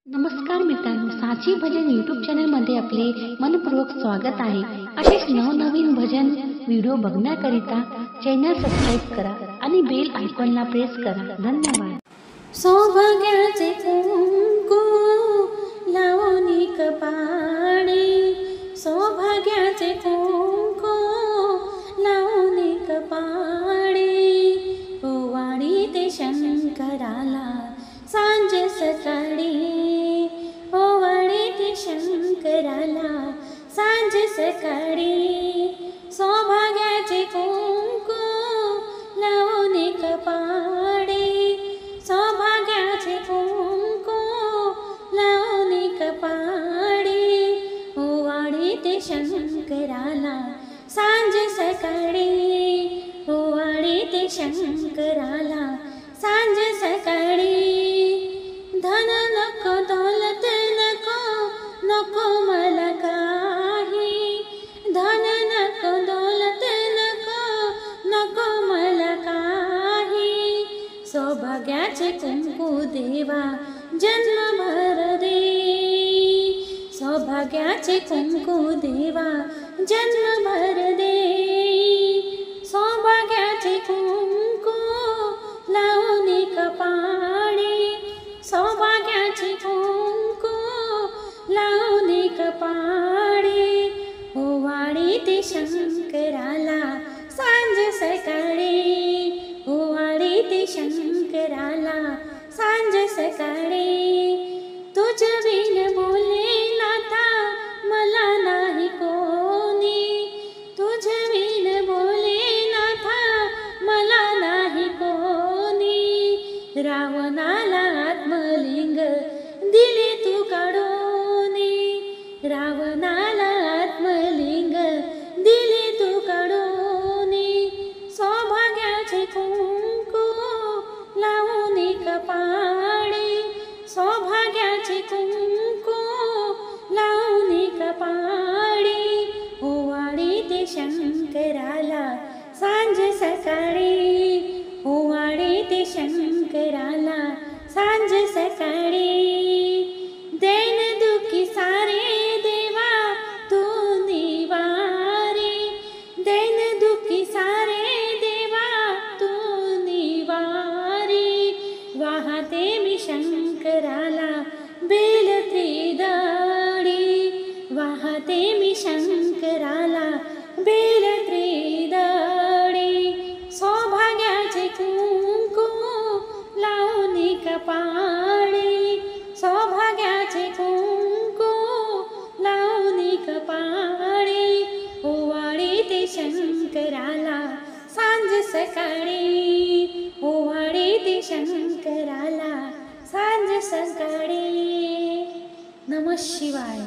नमस्कार मित्रांनो, साची भजन यूट्यूब चॅनलमध्ये आपले मनपूर्वक स्वागत आहे। असेच नवनवीन भजन व्हिडिओ बघण्याकरिता चॅनल सबस्क्राइब करा आणि बेल आयकॉनला प्रेस करा। धन्यवाद। सौभाग्याचे कुंकू लावणी कपाळी, सौभाग्याचे कुंकू लावणी कपाळी, ओवाळी ते शंकराला सांज सकाळी, ओवाळी ते शंकराला सांज सकाळी, सौभाग्याचे कुंकू लावणी कपाळी, सौभाग्याचे कुंकू लावणी कपाळी, ओवाळी ते शंकराला सांज सकाळी, ओवाळी ते शंकराला सांज सकाळी। धन नको दौलत नको, नको मला काही, धन नको दौलत नको, नको मला काही, सौभाग्याचे कुंकू देवा जन्मभर दे, सौभाग्याचे कुंकू देवा जन्मभर दे, सौभाग्याचे कुंकू लावणी कपाळी, सौभाग्याचे कुंकू लावणी कपाळी, ओवाळी ते शंकराला सांज सकाळी, ओवाळी ते शंकराला सांज सकाळी। तुझ बिन बोले नाथा मला नाही कोणी, तुझ बिन बोले नाथा मला नाही कोणी, रावणाला आत्मलिंग दिले तू काढूनी, रावणाला आत्मलिंग दिले तू काढूनी, सौभाग्याचे कुंकू लावणी कपाळी, सौभाग्याचे कुंकू लावणी कपाळी, ओवाळी ते शंकराला सांज सकाळी, ओवाळी ते शंकराला सांज सकाळी। दैन दुखी सारे देवा तू निवारे, दैन दुखी सारे देवा तू निवारे, वाहते मी शंकराला बेल त्रिदळी, वाहते मी शंकराला बेल त्रिदळी, सौभाग्याचे कुंकू लावणी कपाळी, सौभाग्याचे कुंकू लावणी कपाळी, ओवाळी ते शंकराला सांज सकाळी, ओवाळी ते शंकराला सांज सकाळी। नमः शिवाय।